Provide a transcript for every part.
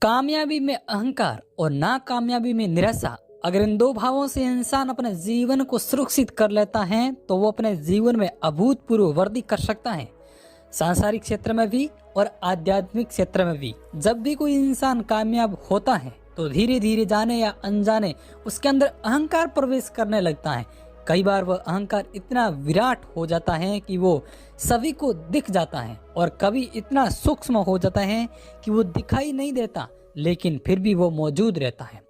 कामयाबी में अहंकार और नाकामयाबी में निराशा, अगर इन दो भावों से इंसान अपने जीवन को सुरक्षित कर लेता है तो वो अपने जीवन में अभूतपूर्व वृद्धि कर सकता है, सांसारिक क्षेत्र में भी और आध्यात्मिक क्षेत्र में भी। जब भी कोई इंसान कामयाब होता है तो धीरे धीरे जाने या अनजाने उसके अंदर अहंकार प्रवेश करने लगता है। कई बार वह अहंकार इतना विराट हो जाता है कि वो सभी को दिख जाता है, और कभी इतना सूक्ष्म हो जाता है कि वो दिखाई नहीं देता, लेकिन फिर भी वो मौजूद रहता है।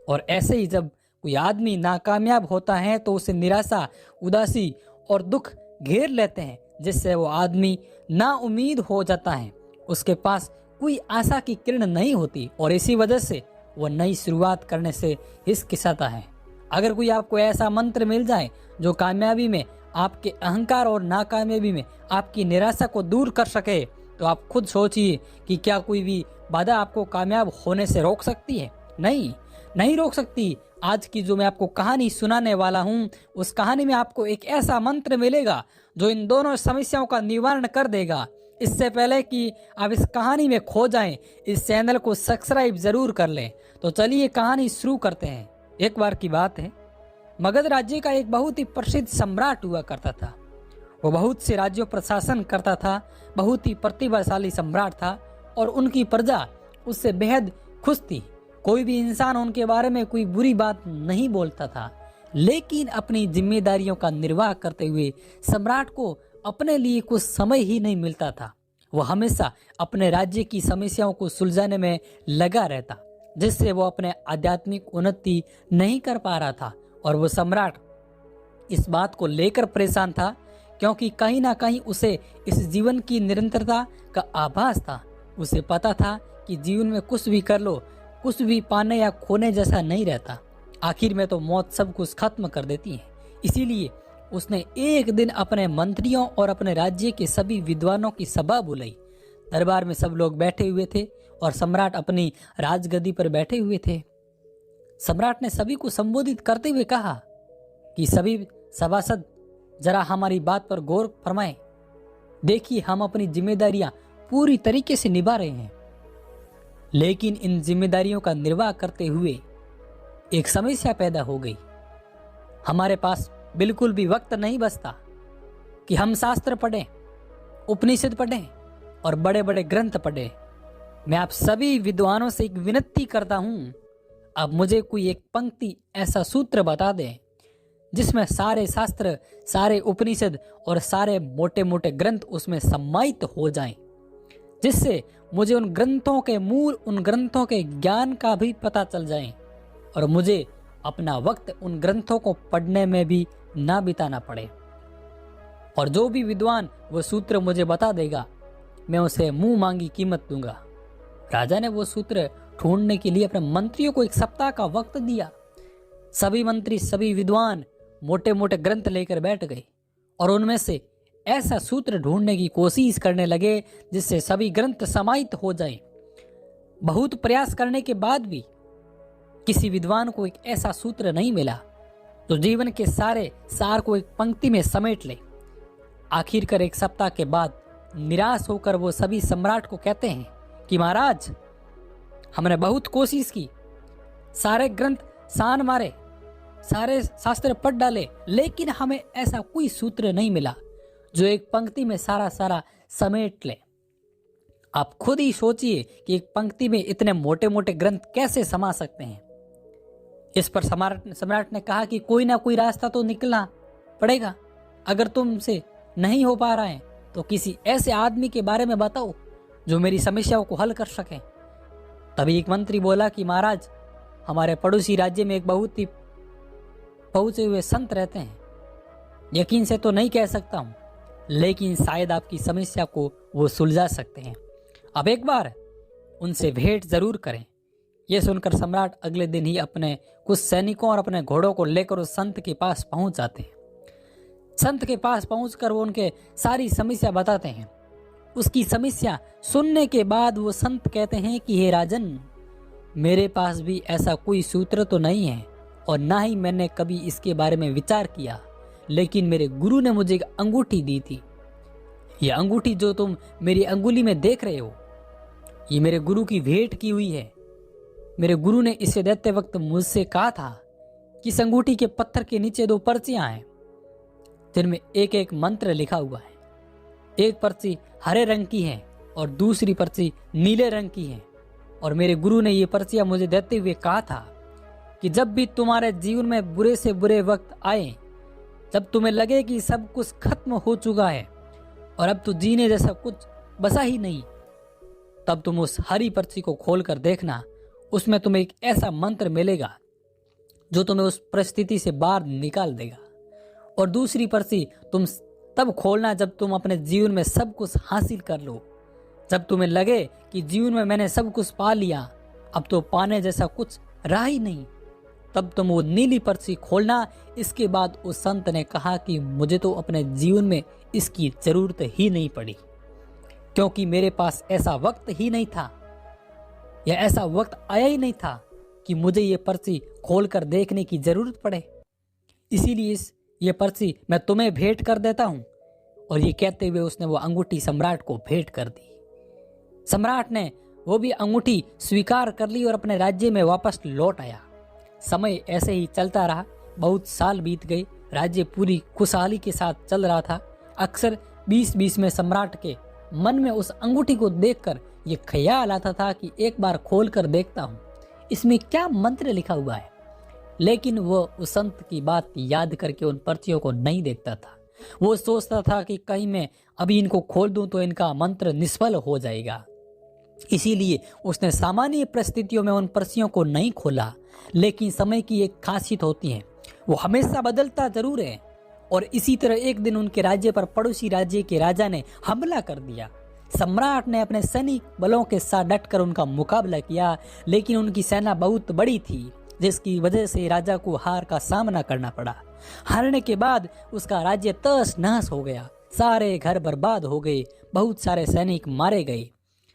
और ऐसे ही जब कोई आदमी नाकामयाब होता है तो उसे निराशा, उदासी और दुख घेर लेते हैं, जिससे वो आदमी नाउम्मीद हो जाता है। उसके पास कोई आशा की किरण नहीं होती और इसी वजह से वो नई शुरुआत करने से हिचकिचाता है। अगर कोई आपको ऐसा मंत्र मिल जाए जो कामयाबी में आपके अहंकार और नाकामयाबी में आपकी निराशा को दूर कर सके, तो आप खुद सोचिए कि क्या कोई भी बाधा आपको कामयाब होने से रोक सकती है? नहीं रोक सकती। आज की जो मैं आपको कहानी सुनाने वाला हूँ, उस कहानी में आपको एक ऐसा मंत्र मिलेगा जो इन दोनों समस्याओं का निवारण कर देगा। इससे पहले कि आप इस कहानी में खो जाएं, इस चैनल को सब्सक्राइब जरूर कर लें। तो चलिए कहानी शुरू करते हैं। एक बार की बात है, मगध राज्य का एक बहुत ही प्रसिद्ध सम्राट हुआ करता था। वो बहुत से राज्यों पर शासन करता था, बहुत ही प्रतिभाशाली सम्राट था और उनकी प्रजा उससे बेहद खुश थी। कोई भी इंसान उनके बारे में कोई बुरी बात नहीं बोलता था, लेकिन अपनी जिम्मेदारियों का निर्वाह करते हुए सम्राट को अपने लिए कुछ समय ही नहीं मिलता था। वह हमेशा अपने राज्य की समस्याओं को सुलझाने में लगा रहता, जिससे वो अपने आध्यात्मिक उन्नति नहीं कर पा रहा था। और वो सम्राट इस बात को लेकर परेशान था, क्योंकि कहीं ना कहीं उसे इस जीवन की निरंतरता का आभास था। उसे पता था कि जीवन में कुछ भी कर लो, कुछ भी पाने या खोने जैसा नहीं रहता। आखिर में तो मौत सब कुछ खत्म कर देती है। इसीलिए उसने एक दिन अपने मंत्रियों और अपने राज्य के सभी विद्वानों की सभा बुलाई। दरबार में सब लोग बैठे हुए थे और सम्राट अपनी राजगद्दी पर बैठे हुए थे। सम्राट ने सभी को संबोधित करते हुए कहा कि सभी सभासद जरा हमारी बात पर गौर फरमाएं। देखिए, हम अपनी जिम्मेदारियां पूरी तरीके से निभा रहे हैं, लेकिन इन जिम्मेदारियों का निर्वाह करते हुए एक समस्या पैदा हो गई। हमारे पास बिल्कुल भी वक्त नहीं बचता कि हम शास्त्र पढ़ें, उपनिषद पढ़ें और बड़े बड़े ग्रंथ पढ़ें। मैं आप सभी विद्वानों से एक विनती करता हूं, अब मुझे कोई एक पंक्ति, ऐसा सूत्र बता दें जिसमें सारे शास्त्र, सारे उपनिषद और सारे मोटे मोटे ग्रंथ उसमें सम्मानित हो जाएं, जिससे मुझे उन ग्रंथों के मूल, उन ग्रंथों के ज्ञान का भी पता चल जाए और मुझे अपना वक्त उन ग्रंथों को पढ़ने में भी ना बिताना पड़े। और जो भी विद्वान वो सूत्र मुझे बता देगा, मैं उसे मुंह मांगी कीमत दूंगा। राजा ने वो सूत्र ढूंढने के लिए अपने मंत्रियों को एक सप्ताह का वक्त दिया। सभी मंत्री, सभी विद्वान मोटे मोटे ग्रंथ लेकर बैठ गए और उनमें से ऐसा सूत्र ढूंढने की कोशिश करने लगे जिससे सभी ग्रंथ समाहित हो जाएं। बहुत प्रयास करने के बाद भी किसी विद्वान को एक ऐसा सूत्र नहीं मिला जो जीवन के सारे सार को एक पंक्ति में समेट ले। आखिरकार एक सप्ताह के बाद निराश होकर वो सभी सम्राट को कहते हैं कि महाराज, हमने बहुत कोशिश की, सारे ग्रंथ सान मारे, सारे शास्त्र पढ़ डाले, लेकिन हमें ऐसा कोई सूत्र नहीं मिला जो एक पंक्ति में सारा समेट ले। आप खुद ही सोचिए कि एक पंक्ति में इतने मोटे मोटे ग्रंथ कैसे समा सकते हैं। इस पर सम्राट ने कहा कि कोई ना कोई रास्ता तो निकलना पड़ेगा। अगर तुमसे नहीं हो पा रहा है तो किसी ऐसे आदमी के बारे में बताओ जो मेरी समस्याओं को हल कर सके। तभी एक मंत्री बोला कि महाराज, हमारे पड़ोसी राज्य में एक बहुत ही पहुंचे हुए संत रहते हैं। यकीन से तो नहीं कह सकता हूं, लेकिन शायद आपकी समस्या को वो सुलझा सकते हैं। अब एक बार उनसे भेंट जरूर करें। यह सुनकर सम्राट अगले दिन ही अपने कुछ सैनिकों और अपने घोड़ों को लेकर उस संत के पास पहुंच जाते हैं। संत के पास पहुंचकर वो उनके सारी समस्या बताते हैं। उसकी समस्या सुनने के बाद वो संत कहते हैं कि हे राजन, मेरे पास भी ऐसा कोई सूत्र तो नहीं है और ना ही मैंने कभी इसके बारे में विचार किया, लेकिन मेरे गुरु ने मुझे एक अंगूठी दी थी। यह अंगूठी जो तुम मेरी अंगुली में देख रहे हो, ये मेरे गुरु की भेंट की हुई है मेरे गुरु ने इसे देते वक्त मुझसे कहा था कि इस अंगूठी के पत्थर के नीचे 2 पर्चियां हैं जिनमें एक एक मंत्र लिखा हुआ है। एक पर्ची हरे रंग की है और दूसरी पर्ची नीले रंग की है। और मेरे गुरु ने ये पर्चियां मुझे देते हुए कहा था कि जब भी तुम्हारे जीवन में बुरे से बुरे वक्त आए, जब तुम्हें लगे कि सब कुछ खत्म हो चुका है और अब तो जीने जैसा कुछ बचा ही नहीं, तब तुम उस हरी पर्ची को खोल कर देखना। उसमें तुम्हें एक ऐसा मंत्र मिलेगा जो तुम्हें उस परिस्थिति से बाहर निकाल देगा। और दूसरी पर्ची तुम तब खोलना जब तुम अपने जीवन में सब कुछ हासिल कर लो, जब तुम्हें लगे कि जीवन में मैंने सब कुछ पा लिया, अब तो पाने जैसा कुछ रहा ही नहीं, तब तुम वो नीली पर्ची खोलना। इसके बाद उस संत ने कहा कि मुझे तो अपने जीवन में इसकी जरूरत ही नहीं पड़ी, क्योंकि मेरे पास ऐसा वक्त ही नहीं था, या ऐसा वक्त आया ही नहीं था कि मुझे ये पर्ची खोलकर देखने की जरूरत पड़े। इसीलिए ये पर्ची मैं तुम्हें भेंट कर देता हूं। और ये कहते हुए उसने वो अंगूठी सम्राट को भेंट कर दी। सम्राट ने वो भी अंगूठी स्वीकार कर ली और अपने राज्य में वापस लौट आया। समय ऐसे ही चलता रहा। बहुत साल बीत गए। राज्य पूरी खुशहाली के साथ चल रहा था। अक्सर 20-20 में सम्राट के मन में उस अंगूठी को देखकर ये ख्याल आता था कि एक बार खोल कर देखता हूँ इसमें क्या मंत्र लिखा हुआ है। लेकिन वो उस संत की बात याद करके उन पर्चियों को नहीं देखता था। वो सोचता था कि कहीं मैं अभी इनको खोल दूं तो इनका मंत्र निष्फल हो जाएगा। इसीलिए उसने सामान्य परिस्थितियों में उन पर्चियों को नहीं खोला। लेकिन समय की एक खासियत होती है, वो हमेशा बदलता जरूर है। और इसी तरह एक दिन उनके राज्य पर पड़ोसी राज्य के राजा ने हमला कर दिया। सम्राट ने अपने सैनिक बलों के साथ डटकर उनका मुकाबला किया, लेकिन उनकी सेना बहुत बड़ी थी, जिसकी वजह से राजा को हार का सामना करना पड़ा। हारने के बाद उसका राज्य तहस नहस हो गया। सारे घर बर्बाद हो गए। बहुत सारे सैनिक मारे गए।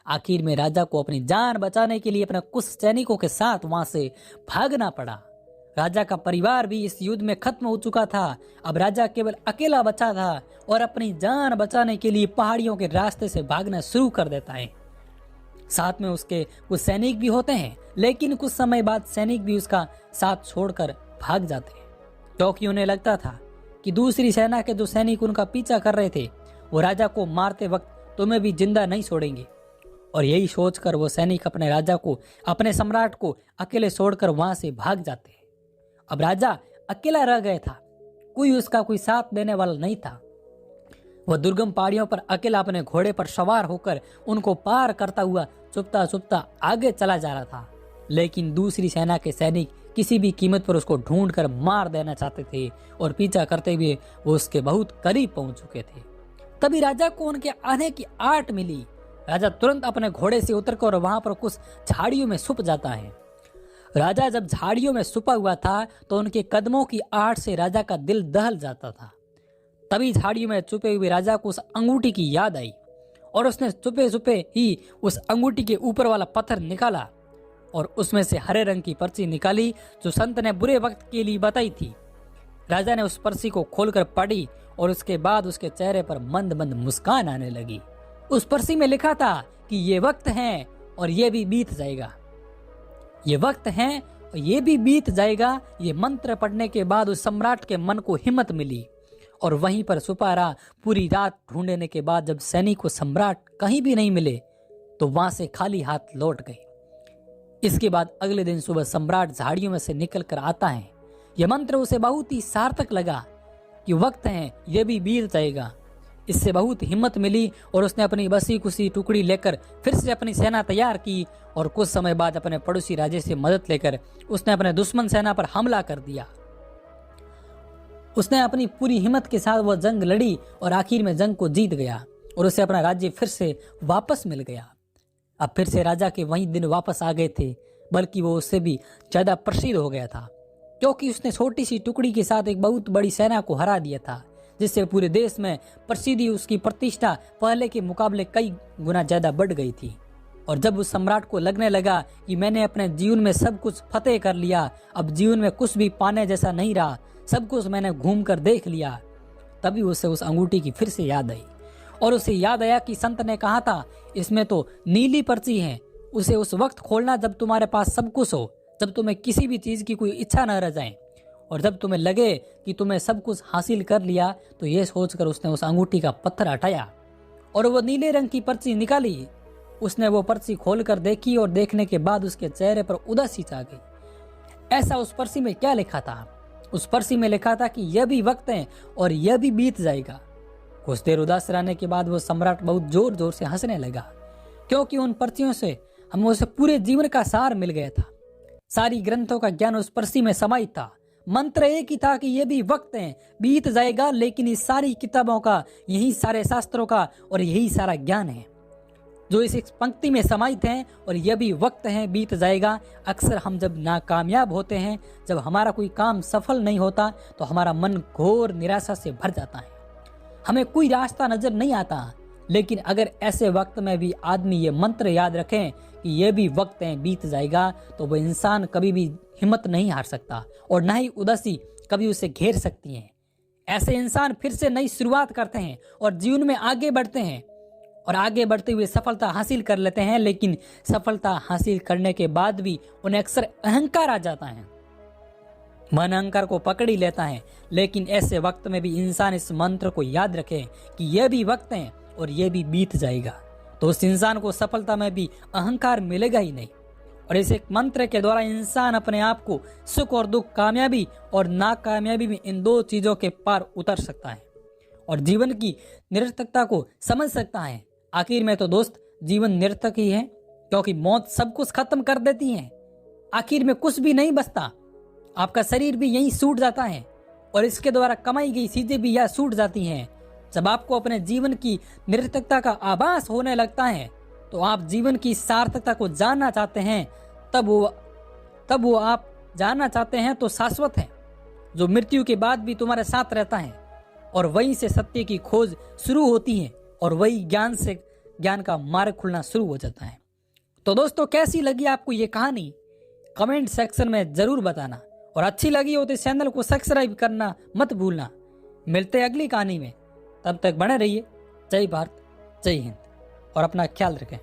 आखिर में राजा को अपनी जान बचाने के लिए अपने कुछ सैनिकों के साथ वहां से भागना पड़ा। राजा का परिवार भी इस युद्ध में खत्म हो चुका था। अब राजा केवल अकेला बचा था और अपनी जान बचाने के लिए पहाड़ियों के रास्ते से भागना शुरू कर देता है। साथ में उसके कुछ सैनिक भी होते हैं, लेकिन कुछ समय बाद सैनिक भी उसका साथ छोड़कर भाग जाते हैं, क्योंकि उन्हें लगता था कि दूसरी सेना के जो सैनिक उनका पीछा कर रहे थे वो राजा को मारते वक्त तुम्हें भी जिंदा नहीं छोड़ेंगे। और यही सोचकर वो सैनिक अपने राजा को, अपने सम्राट को अकेले छोड़कर वहां से भाग जाते हैं। अब राजा अकेला रह गया था। कोई साथ देने वाला नहीं था। वह दुर्गम पहाड़ियों पर अकेला अपने घोड़े पर सवार होकर उनको पार करता हुआ चुपता चुपता आगे चला जा रहा था। लेकिन दूसरी सेना के सैनिक किसी भी कीमत पर उसको ढूंढ कर मार देना चाहते थे और पीछा करते हुए वो उसके बहुत करीब पहुंच चुके थे। तभी राजा को उनके आने की आट मिली। राजा तुरंत अपने घोड़े से उतरकर वहां पर कुछ झाड़ियों में छुप जाता है। राजा जब झाड़ियों में छुपा हुआ था तो उनके कदमों की आट से राजा का दिल दहल जाता था। तभी झाड़ियों में छुपे हुए राजा को उस अंगूठी की याद आई और उसने छुपे छुपे ही उस अंगूठी के ऊपर वाला पत्थर निकाला और उसमें से हरे रंग की पर्ची निकाली जो संत ने बुरे वक्त के लिए बताई थी। राजा ने उस पर्ची को खोलकर पढ़ी और उसके बाद उसके चेहरे पर मंद मंद मुस्कान आने लगी। उस पर्ची में लिखा था कि ये वक्त है और ये भी बीत जाएगा। ये वक्त है और ये भी बीत जाएगा। ये मंत्र पढ़ने के बाद उस सम्राट के मन को हिम्मत मिली और वहीं पर छुपा रहा। पूरी रात ढूंढने के बाद जब सैनिक को सम्राट कहीं भी नहीं मिले तो वहां से खाली हाथ लौट गए। इसके बाद अगले दिन सुबह सम्राट झाड़ियों में से निकल कर आता है। यह मंत्र उसे बहुत ही सार्थक लगा कि वक्त है, यह भी बीत जाएगा। इससे बहुत हिम्मत मिली और उसने अपनी बसी कुसी टुकड़ी लेकर फिर से अपनी सेना तैयार की और कुछ समय बाद अपने पड़ोसी राज्य से मदद लेकर उसने अपने दुश्मन सेना पर हमला कर दिया। उसने अपनी पूरी हिम्मत के साथ वह जंग लड़ी और आखिर में जंग को जीत गया और उसे अपना राज्य फिर से वापस मिल गया। अब फिर से राजा के वही दिन वापस आ गए थे, बल्कि वो उससे भी ज्यादा प्रसिद्ध हो गया था, क्योंकि उसने छोटी सी टुकड़ी के साथ एक बहुत बड़ी सेना को हरा दिया था, जिससे पूरे देश में प्रसिद्धि, उसकी प्रतिष्ठा पहले के मुकाबले कई गुना ज्यादा बढ़ गई थी। और जब उस सम्राट को लगने लगा कि मैंने अपने जीवन में सब कुछ फतेह कर लिया, अब जीवन में कुछ भी पाने जैसा नहीं रहा, सब कुछ मैंने घूम कर देख लिया, तभी उसे उस अंगूठी की फिर से याद आई और उसे याद आया कि संत ने कहा था इसमें तो नीली पर्ची है, उसे उस वक्त खोलना जब तुम्हारे पास सब कुछ हो, जब तुम्हें किसी भी चीज़ की कोई इच्छा न रह जाए और जब तुम्हें लगे कि तुम्हें सब कुछ हासिल कर लिया। तो ये सोचकर उसने उस अंगूठी का पत्थर हटाया और वो नीले रंग की पर्ची निकाली। उसने वो पर्ची खोलकर देखी और देखने के बाद उसके चेहरे पर उदासी छा गई। ऐसा उस पर्ची में क्या लिखा था? उस पर्ची में लिखा था कि यह भी वक्त है और यह भी बीत जाएगा। कुछ देर उदास रहने के बाद वो सम्राट बहुत जोर जोर से हंसने लगा, क्योंकि उन पर्चियों से हमें उसे पूरे जीवन का सार मिल गया था। सारी ग्रंथों का ज्ञान उस पर्ची में समाहित था। मंत्र एक ही था कि यह भी वक्त है, बीत जाएगा, लेकिन इस सारी किताबों का, यही सारे शास्त्रों का और यही सारा ज्ञान है जो इस एक पंक्ति में समाहित है। और यह भी वक्त है, बीत जाएगा। अक्सर हम जब नाकामयाब होते हैं, जब हमारा कोई काम सफल नहीं होता, तो हमारा मन घोर निराशा से भर जाता है, हमें कोई रास्ता नजर नहीं आता। लेकिन अगर ऐसे वक्त में भी आदमी ये मंत्र याद रखें कि यह भी वक्त है, बीत जाएगा, तो वह इंसान कभी भी हिम्मत नहीं हार सकता और न ही उदासी कभी उसे घेर सकती है। ऐसे इंसान फिर से नई शुरुआत करते हैं और जीवन में आगे बढ़ते हैं और आगे बढ़ते हुए सफलता हासिल कर लेते हैं। लेकिन सफलता हासिल करने के बाद भी उन्हें अक्सर अहंकार आ जाता है, मन अहंकार को पकड़ ही लेता है। लेकिन ऐसे वक्त में भी इंसान इस मंत्र को याद रखे कि यह भी वक्त है और यह भी बीत जाएगा, तो उस इंसान को सफलता में भी अहंकार मिलेगा ही नहीं। और इस एक मंत्र के द्वारा इंसान अपने आप को सुख और दुख, कामयाबी और नाकामयाबी में, इन दो चीजों के पार उतर सकता है और जीवन की निरर्थकता को समझ सकता है। आखिर में तो दोस्त, जीवन निरर्थक ही है, क्योंकि मौत सब कुछ खत्म कर देती है। आखिर में कुछ भी नहीं बचता, आपका शरीर भी यहीं छूट जाता है और इसके द्वारा कमाई गई चीजें भी यह छूट जाती हैं। जब आपको अपने जीवन की निरर्थकता का आभास होने लगता है, तो आप जीवन की सार्थकता को जानना चाहते हैं। तब वो आप जानना चाहते हैं तो शाश्वत है, जो मृत्यु के बाद भी तुम्हारे साथ रहता है। और वहीं से सत्य की खोज शुरू होती है और वही ज्ञान का मार्ग खुलना शुरू हो जाता है। तो दोस्तों, कैसी लगी आपको ये कहानी? कमेंट सेक्शन में जरूर बताना, और अच्छी लगी हो तो इस चैनल को सब्सक्राइब करना मत भूलना। मिलते हैं अगली कहानी में, तब तक बने रहिए। जय भारत, जय हिंद, और अपना ख्याल रखें।